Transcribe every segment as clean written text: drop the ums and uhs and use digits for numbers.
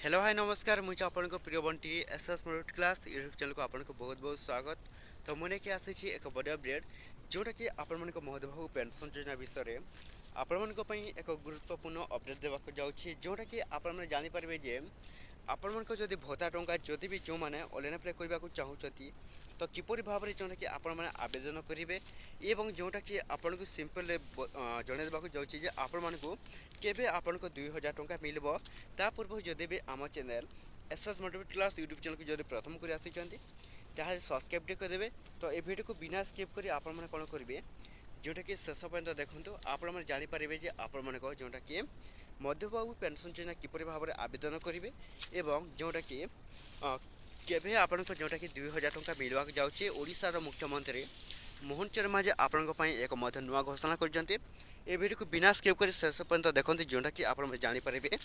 Hello hi नमस्कार मुझे आपनको प्रिय Bunty SS middle class YouTube channel को आपको बहुत बहुत स्वागत। तो मुझे कि आसी एक बड़ अपडेट जोटा कि आपण महोदय पेंशन योजना विषय में आपण एक गुरुत्वपूर्ण अपडेट देवाक जाऊँगी जोटा कि आपने जानीपारे जे ଆପଣମାନଙ୍କ ଯଦି ଭତ୍ତା ଟଙ୍କା ଯଦି ବି ଯେଉଁମାନେ ଅନଲାଇନ୍ ଆପ୍ଲାଏ କରିବାକୁ ଚାହୁଁଛନ୍ତି ତ କିପରି ଭାବରେ ଯେଉଁଟାକି ଆପଣମାନେ ଆବେଦନ କରିବେ ଏବଂ ଯେଉଁଟାକି ଆପଣଙ୍କୁ ସିମ୍ପଲ୍ ଜଣାଇ ଦେବାକୁ ଯାଉଛି ଯେ ଆପଣମାନଙ୍କୁ କେବେ ଆପଣଙ୍କ 2000 ଟଙ୍କା ମିଳିବ। ତା ପୂର୍ବରୁ ଯଦି ବି ଆମ channel SS motivate class YouTube ଚ୍ୟାନେଲ୍କୁ ଯଦି ପ୍ରଥମ କରି ଆସିଛନ୍ତି ତାହେଲେ ସବସ୍କ୍ରାଇବ୍ ଟିକେ କରିଦେବେ। ତ ଏ ଭିଡ଼ିଓକୁ ବିନା ସ୍କିପ୍ କରି ଆପଣମାନେ କ'ଣ କରିବେ ଯେଉଁଟାକି ଶେଷ ପର୍ଯ୍ୟନ୍ତ ଦେଖନ୍ତୁ ଆପଣମାନେ ଜାଣିପାରିବେ ଯେ ଆପଣମାନଙ୍କ ଯେଉଁଟାକି मध्यबाबू पेंशन योजना किपर भाव में आवेदन करेंगे एवं जोटा कि केवे आपण जोटा कि 2000 टंका मिलवा जाऊँगी ओडिशार मुख्यमंत्री मोहन चरमा जे आपण एक नुआ घोषणा कर भिडियो को बिना स्किप कर शेष पर्यंत देखते जोटा कि आप जानीपारे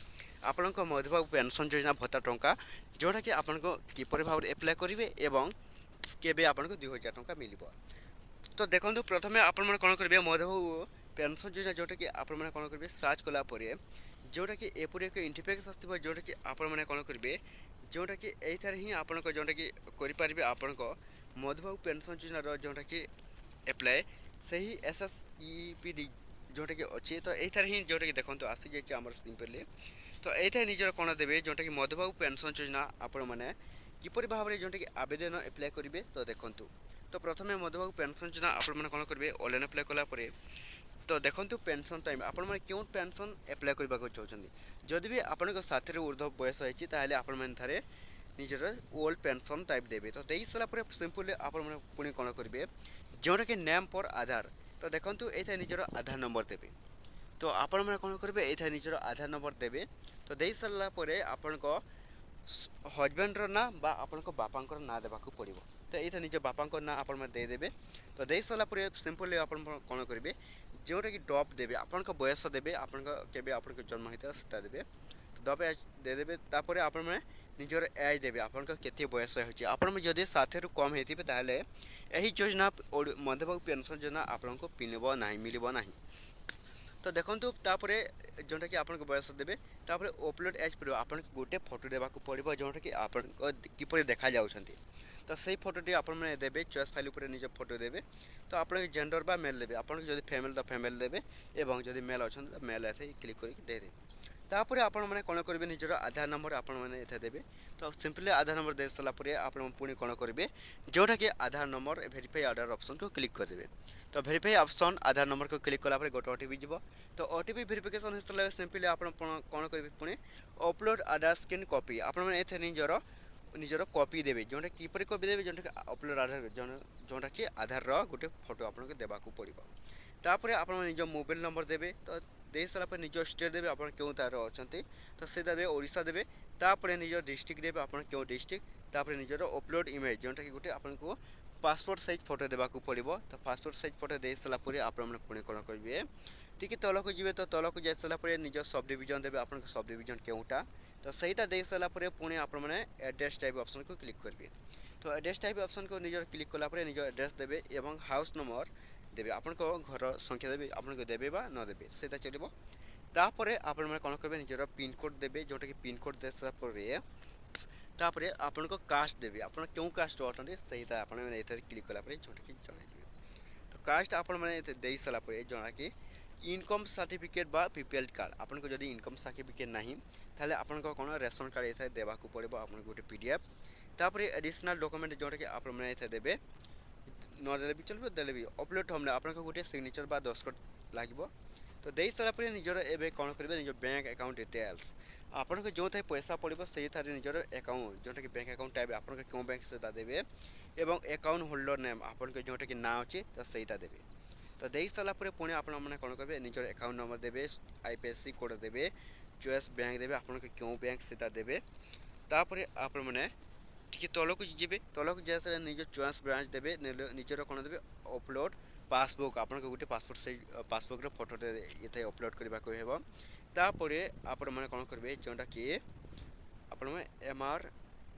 आपण मध्यबाबू पेंशन योजना भत्ता टंका जोटा कि आपको किपर भाव में एप्लाय करेंगे एवं केवे आपको 2000 टंका मिल। तो देखो प्रथम आपण कौन करेंगे मध्यबाबू पेंशन योजना जोटा कि आपण कौन करेंगे सर्च कलापर जोटा कि एपरी एक इंटरफेस आसो जोटा कि आपण मैंने कौन करेंगे जोटा कि यही ही आपण जोटा कि करेंगे आपण मधुबाबू पेंशन योजना जोटा कि एप्लाय सही S S E P D जोटा कि अच्छे तो यही ही जोटा कि देखो आसी जाइए आम सिंपली तो यही निजर कौन देवे जोटा कि मधुबाबू पेंशन योजना आपण मैंने किपर भाव में जोटा कि आवेदन एप्लाय करेंगे। तो देखूँ तो प्रथम मधुबाबू पेंशन योजना आपण कौन करेंगे ऑनलाइन एप्लाय कलापर तो देखो पेंशन टाइम आपण क्यों पेंशन एप्लाय करने को चाहते जदि भी आपण साथी ऊर्ध्व बयस होती आपरे निजर ओल्ड पेंशन टाइप देवे। तो दे सारापर सिंपल आपण पुणी कौन करेंगे जोटा कि नेम पर आधार तो देखो ये निजर आधार नंबर देवे। तो आपण मैंने कौन करेंगे ये निजर आधार नंबर देवे। तो दे सारापर आपण हजबैंड्र ना बा आपण बापा ना देवाक पड़ो तो ये निज बापा ना आप देदेवे। तो दे सारापर सिंपल आप कौन करेंगे जोटा कि डप देवे आपण बयस देवे आपण जन्म होता है देवे। तो डप एज देदेवे तापर आपण मैंने निजर एज देवे आपण के बयस होती साथी कम होते यही योजना मध्यबाबू पेंशन योजना आपको मिलब ना। तो देखो तापर जोटा कि आप बयस देवे तापर अपलोड एज पड़ो आप गोटे फोटो देवाक पड़ो जोटा कि आप किपर देखा जाऊँच तो सही फोटोटी आपने देवे चॉइस फाइल पर निज फोटो देवे। तो आप जेंडर बा मेल देवे आप फैमिली तो फैमिली देवे एवं जदि मेल अच्छा तो मेल ऐसे क्लिक करके देदेवे। तापर आपण मैंने कौन करेंगे निजर आधार नंबर आपण मैंने ये देवे। तो सिंपली आधार नंबर दे सारापर आप पुणी कौन करेंगे जोटा कि आधार नंबर वेरीफाई आधार ऑप्शन को क्लिक करदेवे। तो वेरीफाई ऑप्शन आधार नंबर को क्लिक कलापर गोटे ओटीपी जीव। तो ओटीपी वेरिफिकेशन हो सारा सिंपली आप कौन करेंगे पुणी अपलोड आधार स्क्रीन कॉपी आप निजर निजर कॉपी देवे जोटा किपर कॉपी देवे जोटा अपलोड आधार जोटा कि आधार गोटे फोटो आपको देवाक पड़ो। तापर आप निज मोबाइल नंबर देवे। तो दे सारापर निज स्टेट देवे आप क्यों तार अच्छा तो से देवे ओडिशा देवे। तापर निज डिस्ट्रिक्ट देवे आप क्यों डिस्ट्रिक्ट तापर निजर अपलोड इमेज जोटा कि गोटे आपको पासपोर्ट साइज फोटो देवाक पड़ो। तो पासपोर्ट साइज फोटो दे सारापर आप पुणी कौन करेंगे टी तलक जी तो तलक जा सारापर निज सब डिविजन देवे आप सब डिविजन क्योंटा तो सहीटा दे सारापर पुणी आप एड्रेस टाइप ऑप्शन को क्लिक करेंगे। तो एड्रेस टाइप ऑप्शन को निजर क्लिक कलापर निज एड्रेस देवे एवं हाउस नंबर देवे आपण घर संख्या देवे आपको देवे बा न देवे से चलो। तापर आप कौन करेंगे निजर पिन कोड देवे जोटा कि पिन कोड दे सारापर तापर आपण कास्ट देवे आप क्यों कास्ट अच्छा सही आप क्लिक कलापर जोटा कि जन। तो कास्ट आपण दे सारापर जना कि इनकम सर्टिफिकेट बा बीपीएल कार्ड आपको जब इनकम सर्टिफिकेट ना ताले आपन कौन रेशन कार्ड ये देवाक पड़ो आप गोटे पीडीएफ। तापर एडिशनल डॉक्यूमेंट जोटा कि आप देवे न दे भी चलो दे भी अपलोड हमने आप गोटे सिग्नेचर बा दस्खत लगे। तो दे सारापर निजर एवं कौन करेंगे निज बैंक अकाउंट डिटेल्स आपको जो थे पैसा पड़ो से निजर अकाउंट जोटा कि बैंक अकाउंट टाइप आप क्यों बैंक से देवे एवं अकाउंट होल्डर नेम आपको जोटा कि ना अच्छे तो सहीटा देवे। तो दे सारापर पुणी आप कौन करेंगे निजर अकाउंट नंबर देवे आईपीएससी कोड देवे चॉइस बैंक देवे आप क्यों बैंक से देवे। तापर आप टी तलक जी तलक जा निज चॉइस ब्रांच देवे निजर कौन देवे अपलोड पासबुक आप गोटे पासपोर्ट साइज पासबुक फोटो ये अपलोड करने को। तापर आप कौन करेंगे जोटा कि आप एम आर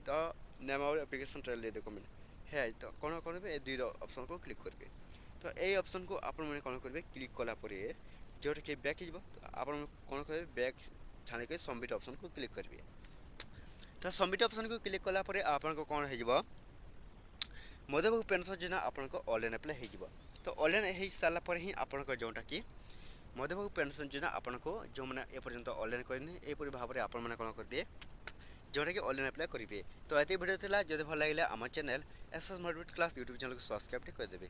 द नेम ऑफ एप्लिकेशन ट्रेल डॉक्यूमेंट है। तो कौन करेंगे दुई ऑप्शन को क्लिक करेंगे। तो ये ऑप्शन को आप कौन करेंगे क्लिक कलापर जोटा कि बैक आप कौन करेंगे बैक छाड़ के सबमिट ऑप्शन को क्लिक करेंगे। तो सबमिट ऑप्शन को क्लिक कला पर आपनको कौन हो मध्यबाबू पेंशन योजना आपको ऑनलाइन अप्लाई हो तो ऑनलाइन हो सारा पर ही आपको जोटा कि मध्यबाबू पेंशन योजना आपको जो मैंने एपर्यंत ऑनलाइन करनी यहपरी भाव में आपण मैंने कौन करेंगे जोटा कि ऑनलाइन अप्लाई करेंगे तो ये वीडियो था जब भल लगे आम channel SS motivate class YouTube channel को सब्सक्राइब करदेवे।